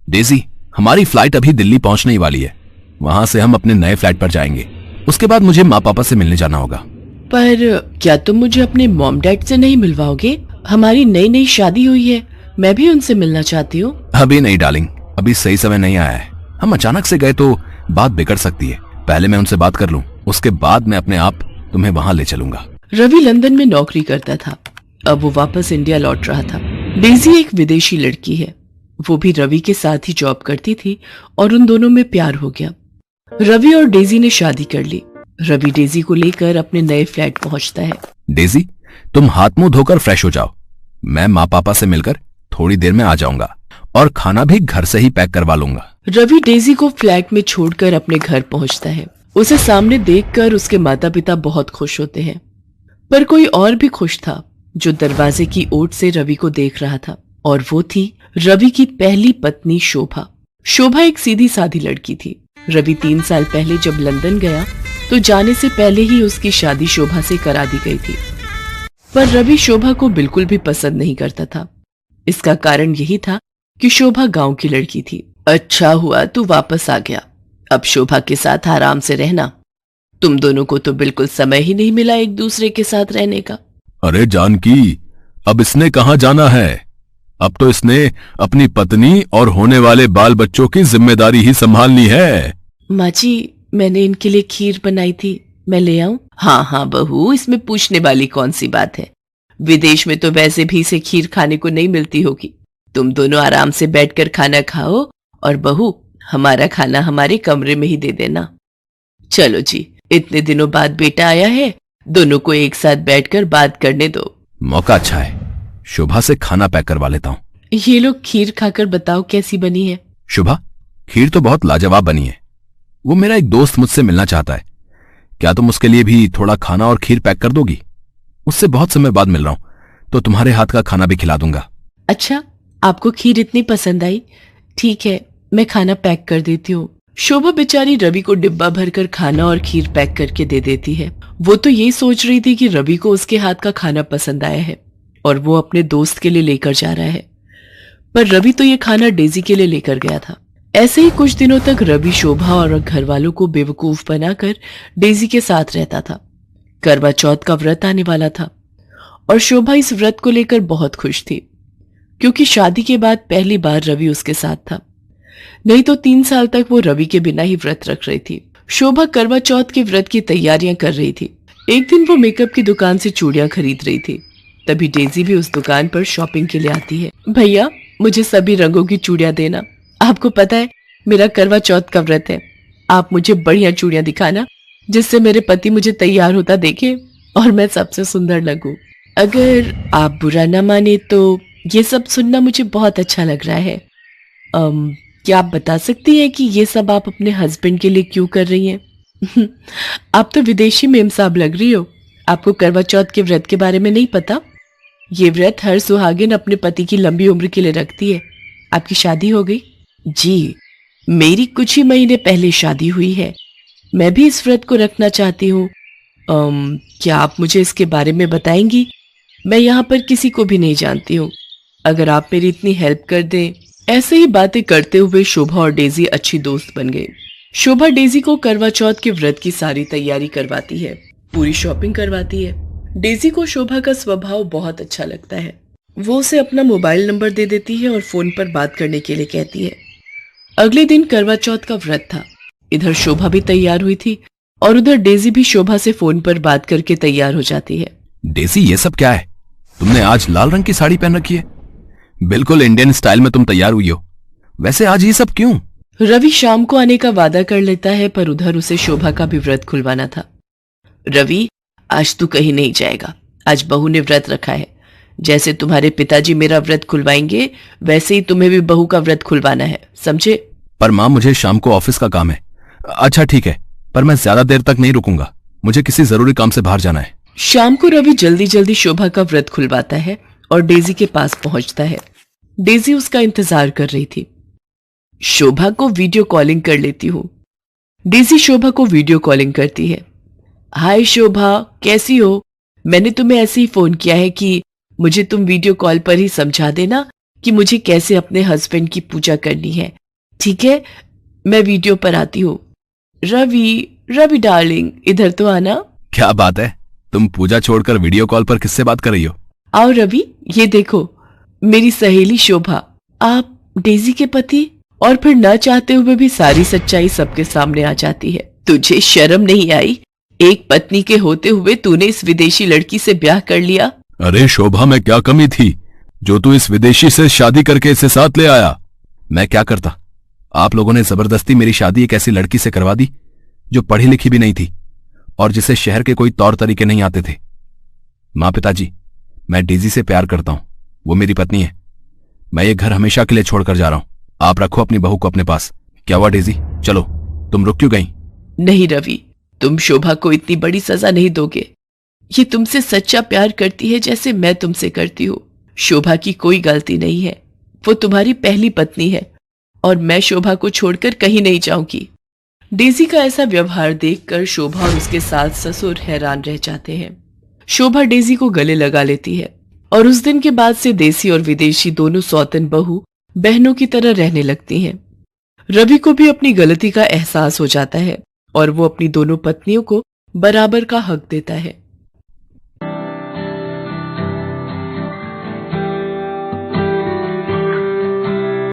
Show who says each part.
Speaker 1: Daisy, हमारी flight अभी दिल्ली पहुंचने ही वाली है। वहां से हम अपने नए फ्लैट पर जाएंगे। उसके बाद मुझे माँ पापा से मिलने जाना होगा।
Speaker 2: पर क्या तुम मुझे अपने मॉम डैड से नहीं मिलवाओगे? हमारी नई नई शादी हुई है, मैं भी उनसे मिलना चाहती हूँ।
Speaker 1: अभी नहीं डार्लिंग, अभी सही समय नहीं आया है। हम अचानक से गए तो बात बिगड़ सकती है। पहले मैं उनसे बात कर लूं, उसके बाद मैं अपने आप तुम्हें वहां ले चलूंगा।
Speaker 2: रवि लंदन में नौकरी करता था। अब वो वापस इंडिया लौट रहा था। डेजी एक विदेशी लड़की है। वो भी रवि के साथ ही जॉब करती थी और उन दोनों में प्यार हो गया। रवि और डेजी ने शादी कर ली। रवि डेजी को लेकर अपने नए फ्लैट पहुंचता है।
Speaker 1: डेजी, तुम हाथ मुंह धोकर फ्रेश हो जाओ। मैं माँ पापा से मिलकर थोड़ी देर में आ जाऊंगा और खाना भी घर से ही पैक करवा लूंगा।
Speaker 2: रवि डेजी को फ्लैट में छोड़कर अपने घर पहुंचता है। उसे सामने देखकर उसके माता पिता बहुत खुश होते हैं, पर कोई और भी खुश था जो दरवाजे की ओट से रवि को देख रहा था, और वो थी रवि की पहली पत्नी शोभा। शोभा एक सीधी सादी लड़की थी। रवि 3 साल पहले जब लंदन गया तो जाने से पहले ही उसकी शादी शोभा से करा दी गई थी, पर रवि शोभा को बिल्कुल भी पसंद नहीं करता था। इसका कारण यही था कि शोभा गांव की लड़की थी। अच्छा हुआ तू वापस आ गया। अब शोभा के साथ आराम से रहना। तुम दोनों को तो बिल्कुल समय ही नहीं मिला एक दूसरे के साथ रहने का।
Speaker 1: अरे जानकी, अब इसने कहाँ जाना है? अब तो इसने अपनी पत्नी और होने वाले बाल बच्चों की जिम्मेदारी ही संभालनी है।
Speaker 2: माँ जी, मैंने इनके लिए खीर बनाई थी, मैं ले आऊं? हाँ हाँ बहू, इसमें पूछने वाली कौन सी बात है। विदेश में तो वैसे भी इसे खीर खाने को नहीं मिलती होगी। तुम दोनों आराम से बैठकर खाना खाओ, और बहू हमारा खाना हमारे कमरे में ही दे देना। चलो जी, इतने दिनों बाद बेटा आया है, दोनों को एक साथ बैठकर बात करने दो।
Speaker 1: मौका अच्छा है, शोभा से खाना पैक करवा लेता हूँ।
Speaker 2: ये लोग खीर खाकर बताओ कैसी बनी है।
Speaker 1: शोभा, खीर तो बहुत लाजवाब बनी है। वो मेरा एक दोस्त मुझसे मिलना चाहता है। क्या तुम उसके लिए भी थोड़ा खाना और खीर पैक कर दोगी? उससे बहुत समय बाद मिल रहा हूं, तो तुम्हारे हाथ का खाना भी खिला दूंगा।
Speaker 2: अच्छा, आपको खीर इतनी पसंद आई? ठीक है, मैं खाना पैक कर देती हूँ। शोभा बेचारी रवि को डिब्बा भरकर खाना और खीर पैक करके दे देती है। वो तो ये सोच रही थी कि रवि को उसके हाथ का खाना पसंद आया है और वो अपने दोस्त के लिए लेकर जा रहा है, पर रवि तो ये खाना डेजी के लिए लेकर गया था। ऐसे ही कुछ दिनों तक रवि शोभा और घर वालों को बेवकूफ बनाकर डेजी के साथ रहता था। करवा चौथ का व्रत आने वाला था और शोभा इस व्रत को लेकर बहुत खुश थी, क्योंकि शादी के बाद पहली बार रवि उसके साथ था। नहीं तो 3 साल तक वो रवि के बिना ही व्रत रख रही थी। शोभा करवा चौथ के व्रत की तैयारियां कर रही थी। एक दिन वो मेकअप की दुकान से चूड़ियां खरीद रही थी। तभी डेजी भी उस दुकान पर शॉपिंग के लिए आती है। भैया, मुझे सभी रंगों की चूड़ियां देना। आपको पता है मेरा करवा चौथ का व्रत है। आप मुझे बढ़िया चूड़ियां दिखाना, जिससे मेरे पति मुझे तैयार होता देखे और मैं सबसे सुंदर लगूं। अगर आप बुरा न माने तो ये सब सुनना मुझे बहुत अच्छा लग रहा है। क्या आप बता सकती हैं कि ये सब आप अपने हस्बैंड के लिए क्यों कर रही हैं? आप तो विदेशी मेम साहब लग रही हो। आपको करवा चौथ के व्रत के बारे में नहीं पता? ये व्रत हर सुहागिन अपने पति की लंबी उम्र के लिए रखती है। आपकी शादी हो गई? जी, मेरी कुछ ही महीने पहले शादी हुई है। मैं भी इस व्रत को रखना चाहती हूँ। क्या आप मुझे इसके बारे में बताएंगी? मैं यहाँ पर किसी को भी नहीं जानती हूँ। अगर आप मेरी इतनी हेल्प कर दें। ऐसे ही बातें करते हुए शोभा और डेजी अच्छी दोस्त बन गई। शोभा डेजी को करवा चौथ के व्रत की सारी तैयारी करवाती है, पूरी शॉपिंग करवाती है। डेजी को शोभा का स्वभाव बहुत अच्छा लगता है। वो उसे अपना मोबाइल नंबर दे देती है और फोन पर बात करने के लिए कहती है। अगले दिन करवा चौथ का व्रत था। इधर शोभा भी तैयार हुई थी और उधर डेजी भी शोभा से फोन पर बात करके तैयार हो जाती है।
Speaker 1: डेजी, ये सब क्या है? तुमने आज लाल रंग की साड़ी पहन रखी है। बिल्कुल इंडियन स्टाइल में तुम तैयार हुई हो। वैसे आज ये सब क्यों?
Speaker 2: रवि शाम को आने का वादा कर लेता है, पर उधर उसे शोभा का भी व्रत खुलवाना था। रवि, आज तू कहीं नहीं जाएगा। आज बहू ने व्रत रखा है। जैसे तुम्हारे पिताजी मेरा व्रत खुलवाएंगे, वैसे ही तुम्हें भी बहू का व्रत खुलवाना है, समझे?
Speaker 1: पर माँ, मुझे शाम को ऑफिस का काम है। अच्छा ठीक है, पर मैं ज्यादा देर तक नहीं रुकूंगा। मुझे किसी जरूरी काम से बाहर जाना है।
Speaker 2: शाम को रवि जल्दी जल्दी शोभा का व्रत खुलवाता है और डेजी के पास पहुंचता है। डेजी उसका इंतजार कर रही थी। शोभा को वीडियो कॉलिंग कर लेती हूँ। डेजी शोभा को वीडियो कॉलिंग करती है। हाय शोभा, कैसी हो? मैंने तुम्हें ऐसे ही फोन किया है कि मुझे तुम वीडियो कॉल पर ही समझा देना कि मुझे कैसे अपने हस्बैंड की पूजा करनी है। ठीक है, मैं वीडियो पर आती हूँ। रवि, रवि डार्लिंग, इधर तो आना।
Speaker 1: क्या बात है, तुम पूजा छोड़कर वीडियो कॉल पर किससे बात कर रही हो?
Speaker 2: आओ रवि, ये देखो, मेरी सहेली शोभा। आप डेजी के पति। और फिर न चाहते हुए भी सारी सच्चाई सबके सामने आ जाती है। तुझे शर्म नहीं आई? एक पत्नी के होते हुए तूने इस विदेशी लड़की से ब्याह कर लिया।
Speaker 1: अरे शोभा, में क्या कमी थी जो तू इस विदेशी से शादी करके इसे साथ ले आया? मैं क्या करता? आप लोगों ने जबरदस्ती मेरी शादी एक ऐसी लड़की से करवा दी जो पढ़ी लिखी भी नहीं थी और जिसे शहर के कोई तौर तरीके नहीं आते थे। माँ पिताजी, मैं डेजी से प्यार करता हूं, वो मेरी पत्नी है। मैं ये घर हमेशा के लिए छोड़कर जा रहा हूं। आप रखो अपनी बहू को अपने पास। क्या हुआ डेजी, चलो, तुम रुक क्यों गई?
Speaker 2: नहीं रवि, तुम शोभा को इतनी बड़ी सजा नहीं दोगे। ये तुमसे सच्चा प्यार करती है जैसे मैं तुमसे करती हूँ। शोभा की कोई गलती नहीं है, वो तुम्हारी पहली पत्नी है और मैं शोभा को छोड़कर कहीं नहीं जाऊंगी। डेजी का ऐसा व्यवहार देखकर शोभा और उसके सास ससुर हैरान रह जाते हैं। शोभा डेजी को गले लगा लेती है और उस दिन के बाद से देसी और विदेशी दोनों सौतन बहू बहनों की तरह रहने लगती हैं। रवि को भी अपनी गलती का एहसास हो जाता है और वो अपनी दोनों पत्नियों को बराबर का हक देता है।